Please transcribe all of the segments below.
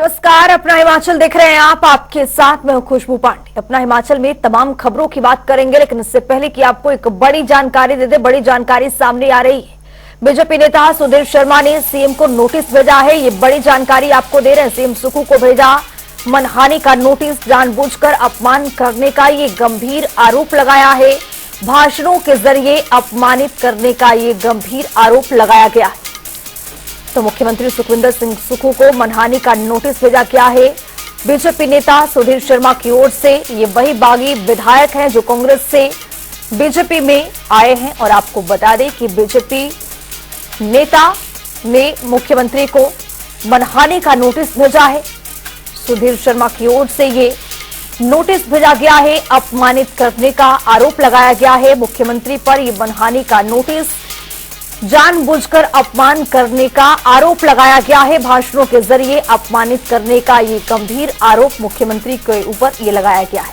नमस्कार, अपना हिमाचल देख रहे हैं आप। आपके साथ मैं हूं खुशबू पांडे। अपना हिमाचल में तमाम खबरों की बात करेंगे, लेकिन इससे पहले कि आपको एक बड़ी जानकारी दे दे, बड़ी जानकारी सामने आ रही है। बीजेपी नेता सुधीर शर्मा ने सीएम को नोटिस भेजा है। ये बड़ी जानकारी आपको दे रहे हैं। सीएम सुक्खू को भेजा मनहानि का नोटिस। जानबूझकर अपमान करने का ये गंभीर आरोप लगाया है। भाषणों के जरिए अपमानित करने का ये गंभीर आरोप लगाया गया है। तो मुख्यमंत्री सुखविंदर सिंह सुक्खू को मनहानि का नोटिस भेजा गया है बीजेपी नेता सुधीर शर्मा की ओर से। ये वही बागी विधायक हैं जो कांग्रेस से बीजेपी में आए हैं। और आपको बता दें कि बीजेपी नेता ने मुख्यमंत्री को मनहानि का नोटिस भेजा है। सुधीर शर्मा की ओर से ये नोटिस भेजा गया है। अपमानित करने का आरोप लगाया गया है मुख्यमंत्री पर। ये मनहानि का नोटिस, जानबूझकर अपमान करने का आरोप लगाया गया है। भाषणों के जरिए अपमानित करने का ये गंभीर आरोप मुख्यमंत्री के ऊपर ये लगाया गया है।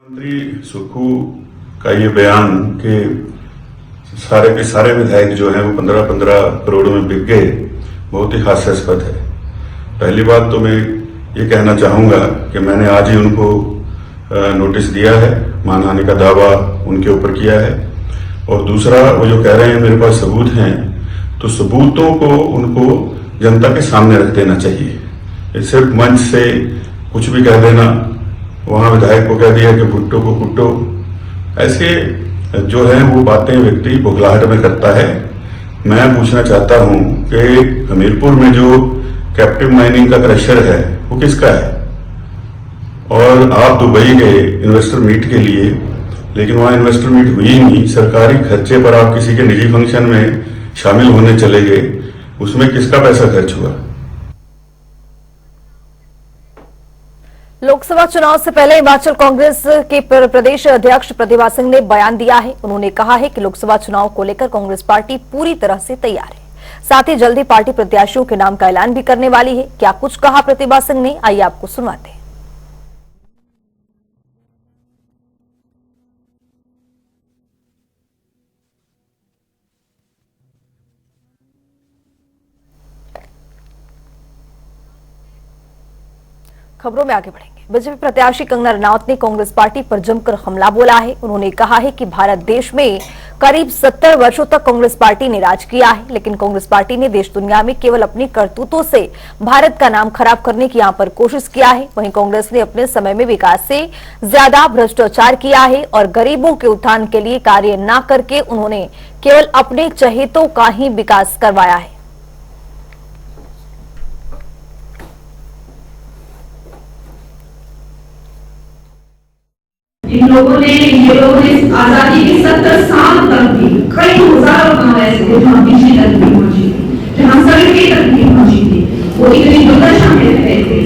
मुख्यमंत्री सुक्खू का ये बयान कि सारे के सारे विधायक जो हैं वो 15-15 करोड़ में बिक गए, बहुत ही हास्यास्पद है। पहली बात तो मैं ये कहना चाहूंगा कि मैंने आज ही उनको नोटिस दिया है, मानहानि का दावा उनके ऊपर किया है। और दूसरा, वो जो कह रहे हैं मेरे पास सबूत हैं, तो सबूतों को उनको जनता के सामने रख देना चाहिए। सिर्फ मंच से कुछ भी कह देना, वहां विधायक को कह दिया कि भुट्टो को कुट्टो, ऐसे जो है वो बातें व्यक्ति बुखलाहट में करता है। मैं पूछना चाहता हूं कि हमीरपुर में जो कैप्टिव माइनिंग का क्रशर है वो किसका है? और आप दुबई गए इन्वेस्टर मीट के लिए, लेकिन वहां इन्वेस्टर मीट हुई ही नहीं। सरकारी खर्चे पर आप किसी के निजी फंक्शन में शामिल होने चले गए, उसमें किसका पैसा खर्च हुआ? लोकसभा चुनाव से पहले हिमाचल कांग्रेस के प्रदेश अध्यक्ष प्रतिभा सिंह ने बयान दिया है। उन्होंने कहा है कि लोकसभा चुनाव को लेकर कांग्रेस पार्टी पूरी तरह से तैयार है। साथ ही जल्दी पार्टी प्रत्याशियों के नाम का ऐलान भी करने वाली है। क्या कुछ कहा प्रतिभा सिंह ने, आइए आपको सुनाते हैं। खबरों में आगे बढ़ेंगे। बीजेपी प्रत्याशी कंगना रनौत ने कांग्रेस पार्टी पर जमकर हमला बोला है। उन्होंने कहा है कि भारत देश में करीब 70 वर्षों तक कांग्रेस पार्टी ने राज किया है, लेकिन कांग्रेस पार्टी ने देश दुनिया में केवल अपनी करतूतों से भारत का नाम खराब करने की यहां पर कोशिश किया है। वहीं कांग्रेस ने अपने समय में विकास से ज्यादा भ्रष्टाचार किया है और गरीबों के उत्थान के लिए कार्य न करके उन्होंने केवल अपने चहेतों का ही विकास करवाया है। ये लोगों ने आजादी के 70 साल तक भी कई हजारों गांव ऐसे थे जहां बिजली तक नहीं पहुंची थी, जहां सड़कें तक नहीं पहुंची थी, वो इतनी दुर्दशा में रह रहे थे।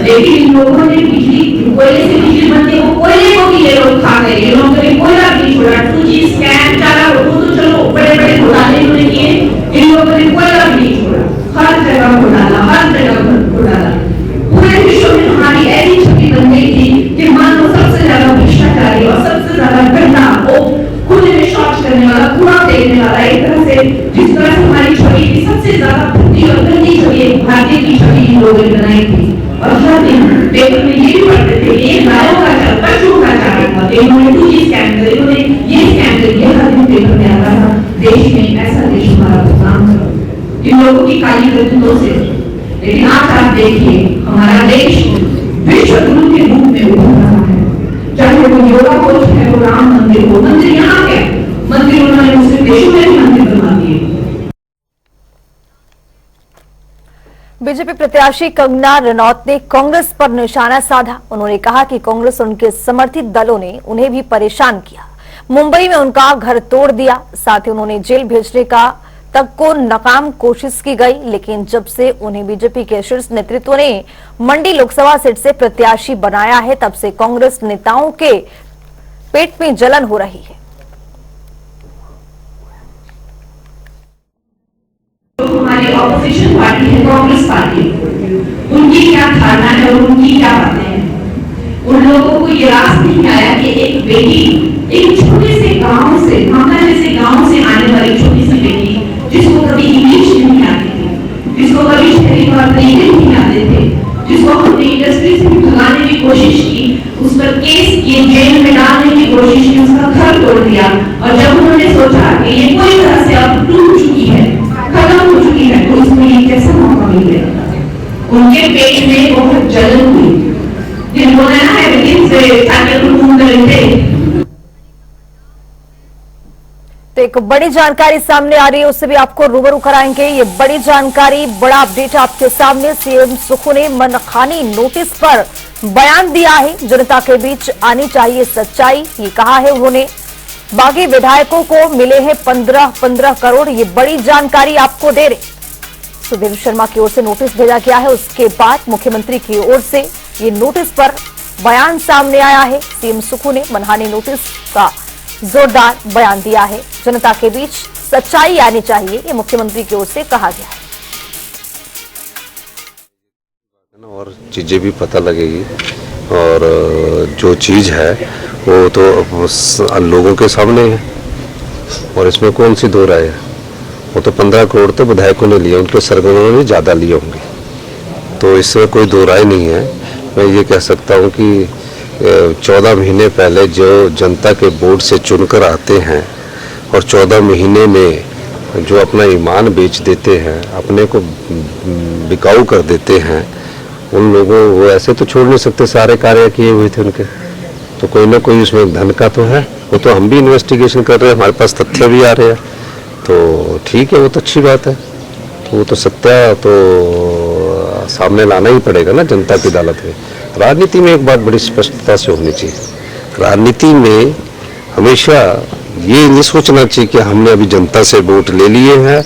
लेकिन इन लोगों ने बिजली, कोयले से बिजली बनती है, वो कोयले को भी ये लोग खा गए। ये लोगों ने कोयला नहीं छोड़ा, 2G स्कैम चला, वो तो चलो बड़े बड़े घोटाले उन्होंने किए, इन लोगों ने कोयला भी नहीं छोड़ा। हर जगह घोटाला, हर जगह घोटाला। पूरे विश्व में हमारी ऐसी छवि बन गई थी कि मानो सबसे ज्यादा भ्रष्टाचारी और सबसे ज्यादा गंदा, वो खुले में शौच करने वाला, कूड़ा फेंकने वाला, एक तरह से जिस तरह से हमारी छवि की सबसे ज्यादा भद्दी और गंदी छवि भारतीय की छवि इन लोगों ने बनाई थी। और हर दिन पेपर में ये भी पढ़ते थे कि ये गायों का चाल, पशुओं का चाल था, इन्होंने 2G स्कैम कर, इन्होंने ये स्कैम कर दिया। हर दिन पेपर में आता था देश में ऐसा देश हमारा बदनाम करो इन लोगों की काली करतूतों से। लेकिन आज आप देखिए हमारा देश विश्व गुरु के रूप में उभर रहा है। चाहे वो योगा कोच है, वो राम मंदिर हो, मंदिर यहाँ के मंदिर उन्होंने दूसरे देशों में भी मंदिर बना दिए। बीजेपी प्रत्याशी कंगना रनौत ने कांग्रेस पर निशाना साधा। उन्होंने कहा कि कांग्रेस और उनके समर्थित दलों ने उन्हें भी परेशान किया, मुंबई में उनका घर तोड़ दिया, साथ ही उन्होंने जेल भेजने का तक को नाकाम कोशिश की गई। लेकिन जब से उन्हें बीजेपी के शीर्ष नेतृत्व ने मंडी लोकसभा सीट से प्रत्याशी बनाया है, तब से कांग्रेस नेताओं के पेट में जलन हो रही है। हमारी ऑपोजिशन पार्टी है कांग्रेस पार्टी, उनकी क्या धारणा है और उनकी क्या बातें हैं। उन लोगों को ये रास नहीं आया कि एक बेटी एक छोटे से गांव से, भावना जैसे गांव से आने वाली छोटी सी बेटी जिसको कभी इंग्लिश नहीं आती थी, तोड़ दिया। और जब उन्होंने सोचा कि ये कोई तरह से अब टूट चुकी है, खत्म हो चुकी है, तो उसमें ये कैसा मौका मिल गया। उनके पेट में बहुत जलन हुई, जिन्होंने तो एक बड़ी जानकारी सामने आ रही है, उससे भी आपको रूबरू कराएंगे। ये बड़ी जानकारी, बड़ा अपडेट आपके सामने। सीएम सुखू ने मनखानी नोटिस पर बयान दिया है। जनता के बीच आनी चाहिए सच्चाई, ये कहा है उन्होंने। बागी विधायकों को मिले हैं 15-15 करोड़, ये बड़ी जानकारी आपको दे रहे। सुधीर शर्मा की ओर से नोटिस भेजा गया है, उसके बाद मुख्यमंत्री की ओर से ये नोटिस पर बयान सामने आया है। सीएम सुखू ने मनहानी नोटिस का जोरदार बयान दिया है। जनता के बीच सच्चाई आनी चाहिए, ये मुख्यमंत्री की ओर से कहा गया है। और चीज़ें भी पता लगेगी, और जो चीज़ है वो तो लोगों के सामने है, और इसमें कौन सी दो राय है। वो तो 15 करोड़ तो विधायकों ने लिए, उनके सरगर्मियों ने ज़्यादा लिए होंगे, तो इसमें कोई दो राय नहीं है। मैं ये कह सकता हूँ कि 14 महीने पहले जो जनता के वोट से चुनकर आते हैं और 14 महीने में जो अपना ईमान बेच देते हैं, अपने को बिकाऊ कर देते हैं, उन लोगों वो ऐसे तो छोड़ नहीं सकते। सारे कार्य किए हुए थे उनके, तो कोई ना कोई उसमें धन का तो है। वो तो हम भी इन्वेस्टिगेशन कर रहे हैं, हमारे पास तथ्य भी आ रहे हैं, तो ठीक है, वो तो अच्छी बात है। तो वो तो सत्य तो सामने लाना ही पड़ेगा ना जनता की अदालत में। राजनीति में एक बात बड़ी स्पष्टता से होनी चाहिए, राजनीति में हमेशा ये नहीं सोचना चाहिए कि हमने अभी जनता से वोट ले लिए हैं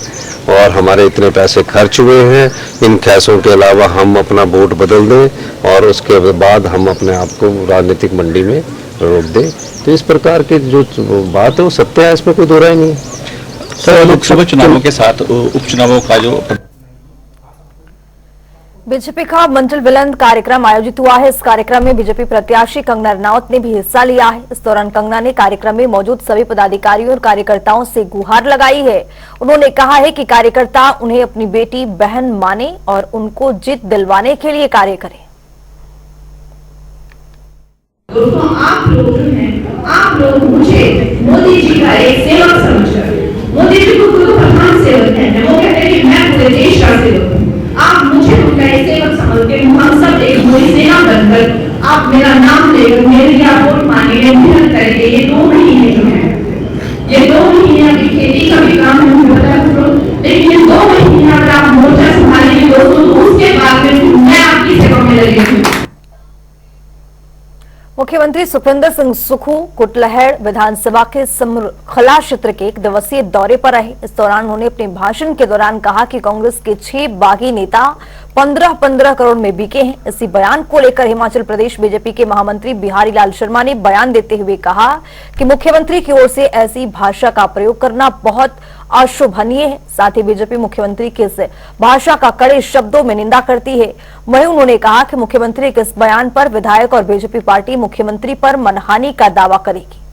और हमारे इतने पैसे खर्च हुए हैं, इन कैसों के अलावा हम अपना वोट बदल दें और उसके बाद हम अपने आप को राजनीतिक मंडी में रोक दें। तो इस प्रकार की जो बात है वो सत्य है, इसमें कोई दो राय नहीं है। सर, लोकसभा चुनावों के साथ उपचुनावों का जो बीजेपी का मंडल मिलन कार्यक्रम आयोजित हुआ है। इस कार्यक्रम में बीजेपी प्रत्याशी कंगना रनौत ने भी हिस्सा लिया है। इस दौरान कंगना ने कार्यक्रम में मौजूद सभी पदाधिकारियों और कार्यकर्ताओं से गुहार लगाई है। उन्होंने कहा है कि कार्यकर्ता उन्हें अपनी बेटी बहन माने और उनको जीत दिलवाने के लिए कार्य करें। दोस्तों, आप लोग जो हैं, आप लोग मुझे मोदी जी का एक सेवक समझकर, मोदी जी को खुद प्रधान सेवक है, वो कहते हैं कि मैं पूरे देश का सेवक हूँ। आप मुझे उनका एक सेवक समझ के हम सब एक पूरी सेना बनकर आप मेरा नाम लेकर मेरे लिए वोट मांगेंगे, मेहनत करेंगे। ये 2 महीने जो है, ये 2 महीने अभी खेती का भी काम है, मुझे पता है, लेकिन ये 2 महीने अगर आप मोर्चा संभालेंगे दोस्तों, तो उसके बाद में मैं आपकी सेवा में लगी हूँ। मुख्यमंत्री सुखविंदर सिंह सुखू कुटलहड़ विधानसभा के समरखला क्षेत्र के 1 दिवसीय दौरे पर रहे। इस दौरान उन्होंने अपने भाषण के दौरान कहा कि कांग्रेस के 6 बागी नेता 15-15 करोड़ में बिके हैं। इसी बयान को लेकर हिमाचल प्रदेश बीजेपी के महामंत्री बिहारी लाल शर्मा ने बयान देते हुए कहा कि मुख्यमंत्री की ओर से ऐसी भाषा का प्रयोग करना बहुत अशोभनीय है। साथ ही बीजेपी मुख्यमंत्री की इस भाषा का कड़े शब्दों में निंदा करती है। वहीं उन्होंने कहा कि मुख्यमंत्री के इस बयान पर विधायक और बीजेपी पार्टी मुख्यमंत्री पर मनहानि का दावा करेगी।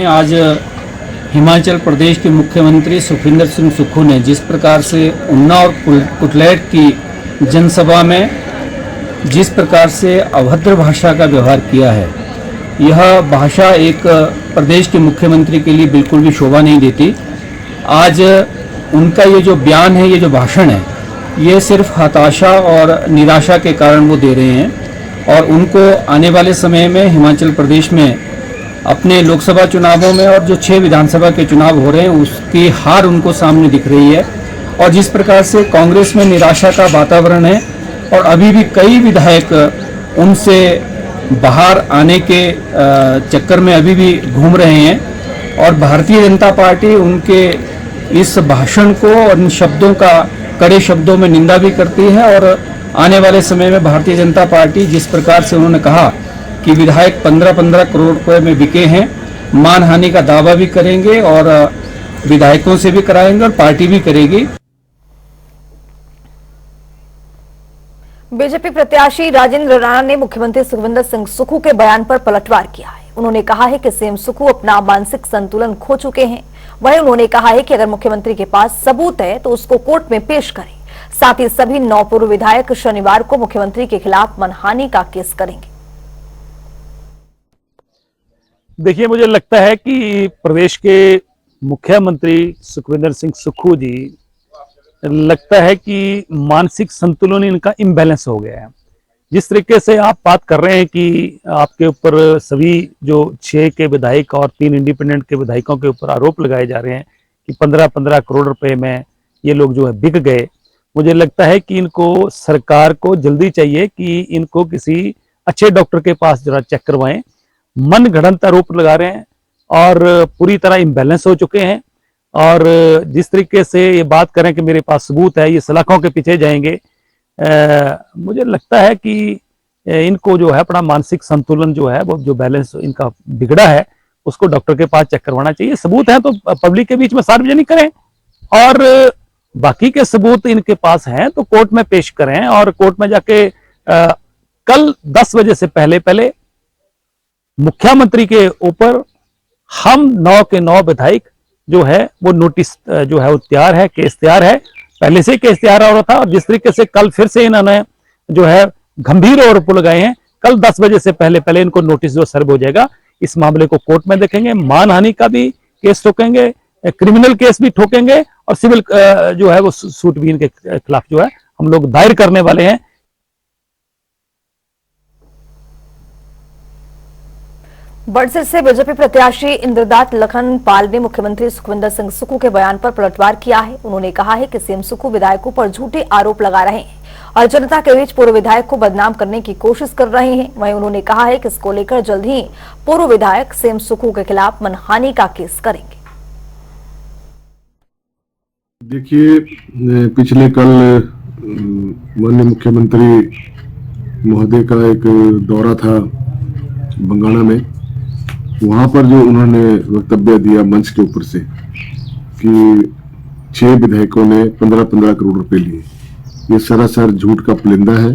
आज हिमाचल प्रदेश के मुख्यमंत्री सुखविंदर सिंह सुक्खू ने जिस प्रकार से ऊना और कुटलैट की जनसभा में जिस प्रकार से अभद्र भाषा का व्यवहार किया है, यह भाषा एक प्रदेश के मुख्यमंत्री के लिए बिल्कुल भी शोभा नहीं देती। आज उनका ये जो बयान है, ये जो भाषण है, ये सिर्फ हताशा और निराशा के कारण वो दे रहे हैं और उनको आने वाले समय में हिमाचल प्रदेश में अपने लोकसभा चुनावों में और जो 6 विधानसभा के चुनाव हो रहे हैं उसकी हार उनको सामने दिख रही है। और जिस प्रकार से कांग्रेस में निराशा का वातावरण है और अभी भी कई विधायक उनसे बाहर आने के चक्कर में अभी भी घूम रहे हैं और भारतीय जनता पार्टी उनके इस भाषण को और इन शब्दों का कड़े शब्दों में निंदा भी करती है। और आने वाले समय में भारतीय जनता पार्टी जिस प्रकार से उन्होंने कहा कि विधायक 15-15 करोड़ रुपए में बिके हैं, मानहानि का दावा भी करेंगे और विधायकों से भी कराएंगे और पार्टी भी करेगी। बीजेपी प्रत्याशी राजेंद्र राणा ने मुख्यमंत्री सुखविंदर सिंह सुक्खू के बयान पर पलटवार किया है। उन्होंने कहा है कि सीएम सुक्खू अपना मानसिक संतुलन खो चुके हैं। वहीं उन्होंने कहा है कि अगर मुख्यमंत्री के पास सबूत है तो उसको कोर्ट में पेश करें। साथ ही सभी 9 पूर्व विधायक शनिवार को मुख्यमंत्री के खिलाफ मनहानि का केस करेंगे। देखिए, मुझे लगता है कि प्रदेश के मुख्यमंत्री सुखविंदर सिंह सुक्खू जी, लगता है कि मानसिक संतुलन इनका इम्बैलेंस हो गया है। जिस तरीके से आप बात कर रहे हैं कि आपके ऊपर सभी जो 6 के विधायक और 3 इंडिपेंडेंट के विधायकों के ऊपर आरोप लगाए जा रहे हैं कि 15-15 करोड़ रुपए में ये लोग जो है बिक गए, मुझे लगता है कि इनको सरकार को जल्दी चाहिए कि इनको किसी अच्छे डॉक्टर के पास जरा चेक करवाएं। मन गढ़ंत आरोप लगा रहे हैं और पूरी तरह इम्बैलेंस हो चुके हैं। और जिस तरीके से ये बात करें कि मेरे पास सबूत है, ये सलाखों के पीछे जाएंगे, मुझे लगता है कि इनको जो है अपना मानसिक संतुलन जो है वो जो बैलेंस इनका बिगड़ा है उसको डॉक्टर के पास चेक करवाना चाहिए। सबूत है तो पब्लिक के बीच में सार्वजनिक करें, और बाकी के सबूत इनके पास हैं तो कोर्ट में पेश करें, और कोर्ट में जाके कल 10 बजे से पहले मुख्यमंत्री के ऊपर हम 9 के 9 विधायक जो है वो नोटिस जो है वो तैयार है, केस तैयार है, पहले से केस तैयार हो रहा था। और जिस तरीके से कल फिर से इन्होंने जो है गंभीर आरोप लगाए हैं, कल 10 बजे से पहले इनको नोटिस जो सर्व हो जाएगा। इस मामले को कोर्ट में देखेंगे, मानहानि का भी केस ठोकेंगे, क्रिमिनल केस भी ठोकेंगे, और सिविल जो है वो सूट भी इनके खिलाफ जो है हम लोग दायर करने वाले हैं। बड़सर से बीजेपी प्रत्याशी इंद्रदात लखन पाल ने मुख्यमंत्री सुखविंदर सिंह सुक्खू के बयान पर पलटवार किया है। उन्होंने कहा है कि सीएम सुक्खू विधायकों पर झूठे आरोप लगा रहे हैं और जनता के बीच पूर्व विधायक को बदनाम करने की कोशिश कर रहे हैं। वहीं उन्होंने कहा है कि इसको लेकर जल्द ही पूर्व विधायक सीएम सुक्खू के खिलाफ मनहानि का केस करेंगे। देखिए, पिछले कल माननीय मुख्यमंत्री महोदय का एक दौरा था बंगाणा में। वहां पर जो उन्होंने वक्तव्य दिया मंच के ऊपर से कि 6 विधायकों ने 15-15 करोड़ रुपए लिए, ये सरासर झूठ का पुलिंदा है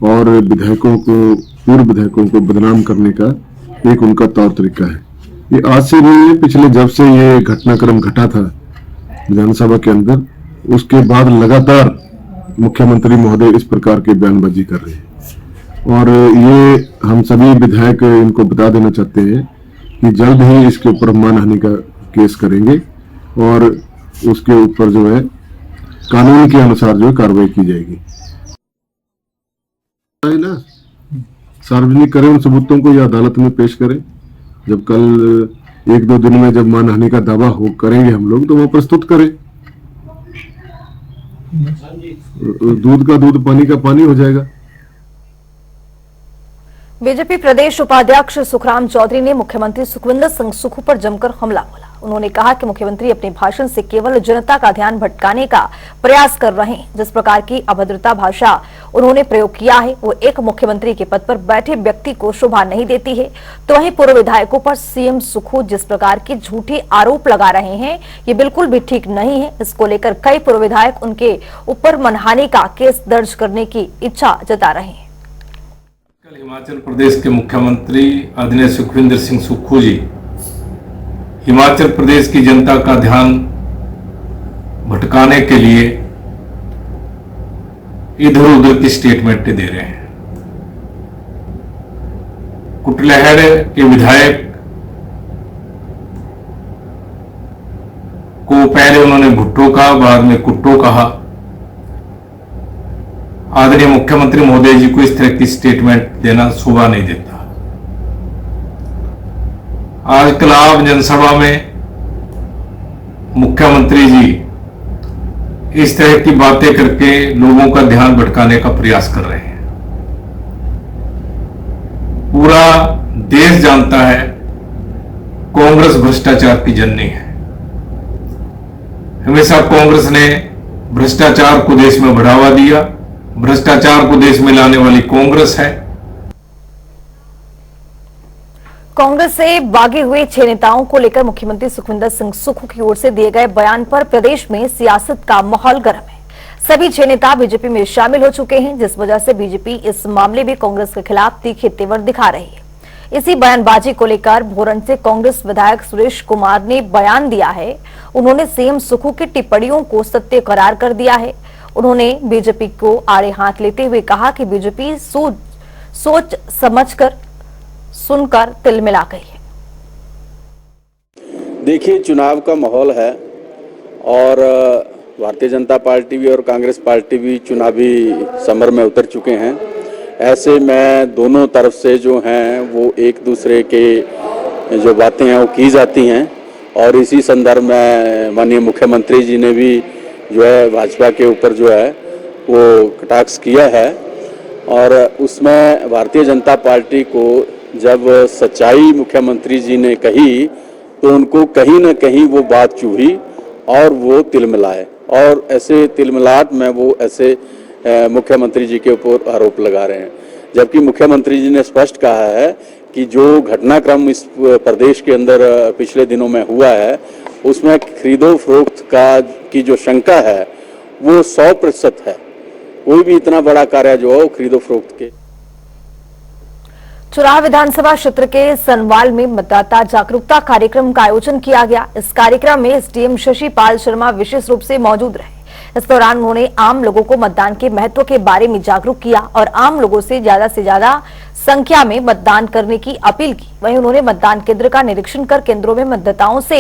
और विधायकों को, पूर्व विधायकों को बदनाम करने का एक उनका तौर तरीका है। ये आज से नहीं है, पिछले जब से ये घटनाक्रम घटा था विधानसभा के अंदर, उसके बाद लगातार मुख्यमंत्री महोदय इस प्रकार के बयानबाजी कर रहे हैं। और ये हम सभी विधायक इनको बता देना चाहते हैं कि जल्द ही इसके ऊपर मानहानि का केस करेंगे और उसके ऊपर जो है कानून के अनुसार जो है कार्रवाई की जाएगी। ना सार्वजनिक करें उन सबूतों को या अदालत में पेश करें। जब कल 1-2 दिन में जब मानहानि का दावा हो करेंगे हम लोग, तो वो प्रस्तुत करें। दूध का दूध, पानी का पानी हो जाएगा। बीजेपी प्रदेश उपाध्यक्ष सुखराम चौधरी ने मुख्यमंत्री सुखविंदर सिंह सुक्खू पर जमकर हमला बोला। उन्होंने कहा कि मुख्यमंत्री अपने भाषण से केवल जनता का ध्यान भटकाने का प्रयास कर रहे हैं। जिस प्रकार की अभद्रता भाषा उन्होंने प्रयोग किया है वो एक मुख्यमंत्री के पद पर बैठे व्यक्ति को शोभा नहीं देती है। तो वहीं पूर्व विधायकों पर सीएम सुक्खू जिस प्रकार के झूठे आरोप लगा रहे हैं ये बिल्कुल भी ठीक नहीं है। इसको लेकर कई पूर्व विधायक उनके ऊपर मनहानि का केस दर्ज करने की इच्छा जता रहे हैं। कल हिमाचल प्रदेश के मुख्यमंत्री आदरणीय सुखविंदर सिंह सुक्खू जी हिमाचल प्रदेश की जनता का ध्यान भटकाने के लिए इधर उधर की स्टेटमेंट दे रहे हैं। कुटलैहड़ के विधायक को पहले उन्होंने भुट्टो कहा, बाद में कुट्टो कहा। आदरणीय मुख्यमंत्री महोदय जी को इस तरह की स्टेटमेंट देना शोभा नहीं देता। आजकल आप जनसभा में मुख्यमंत्री जी इस तरह की बातें करके लोगों का ध्यान भटकाने का प्रयास कर रहे हैं। पूरा देश जानता है कांग्रेस भ्रष्टाचार की जननी है। हमेशा कांग्रेस ने भ्रष्टाचार को देश में बढ़ावा दिया। भ्रष्टाचार को देश में लाने वाली कांग्रेस है। कांग्रेस से भागे हुए 6 नेताओं को लेकर मुख्यमंत्री सुखविंदर सिंह सुक्खू की ओर से दिए गए बयान पर प्रदेश में सियासत का माहौल गर्म है। सभी 6 नेता बीजेपी में शामिल हो चुके हैं, जिस वजह से बीजेपी इस मामले में कांग्रेस के खिलाफ तीखे तेवर दिखा रही है। इसी बयानबाजी को लेकर भोरन से कांग्रेस विधायक सुरेश कुमार ने बयान दिया है। उन्होंने सीएम सुक्खू की टिप्पणियों को सत्य करार कर दिया है। उन्होंने बीजेपी को आड़े हाथ लेते हुए कहा कि बीजेपी सोच समझकर सुनकर तिल मिला गई है। देखिए, चुनाव का माहौल है और भारतीय जनता पार्टी भी और कांग्रेस पार्टी भी चुनावी समर में उतर चुके हैं। ऐसे में दोनों तरफ से जो हैं वो एक दूसरे के जो बातें हैं वो की जाती हैं और इसी संदर्भ में माननीय मुख्यमंत्री जी ने भी जो है भाजपा के ऊपर जो है वो कटाक्ष किया है और उसमें भारतीय जनता पार्टी को जब सच्चाई मुख्यमंत्री जी ने कही तो उनको कहीं न कहीं वो बात चुभी और वो तिलमिलाए और ऐसे तिलमिलाहट में वो ऐसे मुख्यमंत्री जी के ऊपर आरोप लगा रहे हैं, जबकि मुख्यमंत्री जी ने स्पष्ट कहा है कि जो घटनाक्रम इस प्रदेश के अंदर पिछले दिनों में हुआ है उसमें खरीदो फरोख्त की जो शंका है वो 100% है। कोई भी इतना बड़ा कार्य जो है वो खरीदो फरोख्त के चुनाव विधानसभा क्षेत्र के सनवाल में मतदाता जागरूकता कार्यक्रम का आयोजन किया गया। इस कार्यक्रम में एसडीएम शशि पाल शर्मा विशेष रूप से मौजूद रहे। इस दौरान उन्होंने आम लोगों को मतदान के महत्व के बारे में जागरूक किया और आम लोगों से ज्यादा संख्या में मतदान करने की अपील की। वहीं उन्होंने मतदान केंद्र का निरीक्षण कर केंद्रों में मतदाताओं से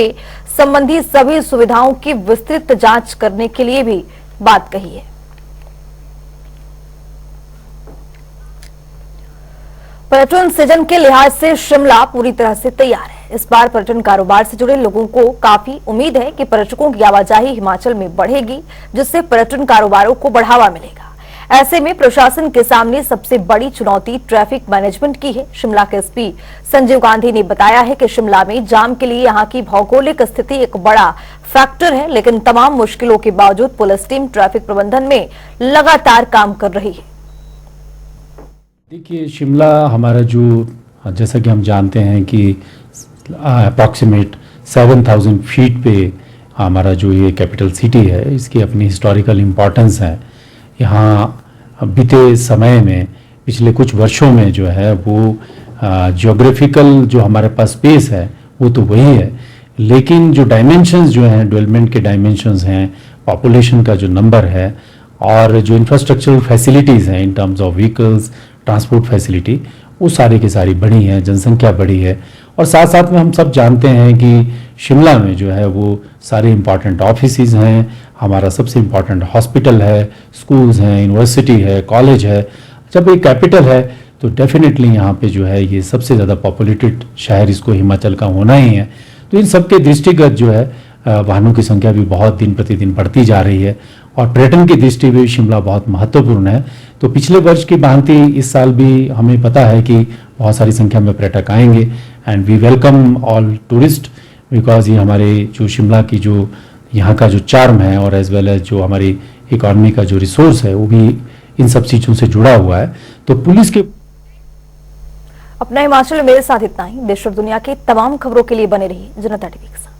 संबंधित सभी सुविधाओं की विस्तृत जांच करने के लिए भी बात कही है। पर्यटन सीजन के लिहाज से शिमला पूरी तरह से तैयार है। इस बार पर्यटन कारोबार से जुड़े लोगों को काफी उम्मीद है कि पर्यटकों की आवाजाही हिमाचल में बढ़ेगी, जिससे पर्यटन कारोबारों को बढ़ावा मिलेगा। ऐसे में प्रशासन के सामने सबसे बड़ी चुनौती ट्रैफिक मैनेजमेंट की है। शिमला के एसपी संजीव गांधी ने बताया है कि शिमला में जाम के लिए यहां की भौगोलिक स्थिति एक बड़ा फैक्टर है, लेकिन तमाम मुश्किलों के बावजूद पुलिस टीम ट्रैफिक प्रबंधन में लगातार काम कर रही है। देखिए, शिमला हमारा जो जैसा कि हम जानते हैं कि अप्रॉक्सीमेट 7000 फीट पे हमारा जो ये कैपिटल सिटी है, इसकी अपनी हिस्टोरिकल इम्पोर्टेंस है। यहाँ बीते समय में पिछले कुछ वर्षों में जो है वो ज्योग्राफिकल जो हमारे पास स्पेस है वो तो वही है, लेकिन जो डायमेंशंस जो हैं, डेवलपमेंट के डायमेंशंस हैं, पॉपुलेशन का जो नंबर है और जो इंफ्रास्ट्रक्चरल फैसिलिटीज़ हैं in terms of vehicles, transport facility, वो सारी की सारी बढ़ी है, जनसंख्या बढ़ी है। और साथ साथ में हम सब जानते हैं कि शिमला में जो है वो सारे इम्पॉर्टेंट ऑफिसेज हैं, हमारा सबसे इम्पॉर्टेंट हॉस्पिटल है, स्कूल्स हैं, यूनिवर्सिटी है, कॉलेज है। जब एक कैपिटल है तो डेफिनेटली यहाँ पे जो है ये सबसे ज़्यादा पॉपुलेटेड शहर इसको हिमाचल का होना ही है। तो इन सबके दृष्टिगत जो है वाहनों की संख्या भी बहुत दिन प्रतिदिन बढ़ती जा रही है और पर्यटन की दृष्टि भी शिमला बहुत महत्वपूर्ण है। तो पिछले वर्ष की भांति इस साल भी हमें पता है कि बहुत सारी संख्या में पर्यटक आएंगे and we welcome all tourists, because ये हमारे जो शिमला की जो यहाँ का जो चार्म है और एज वेल एज जो हमारी इकॉनमी का जो रिसोर्स है वो भी इन सब चीज़ों से जुड़ा हुआ है। तो पुलिस के अपना हिमाचल मेरे साथ इतना ही। देश और दुनिया की तमाम खबरों के लिए बने रहिए जनता टीवी के साथ।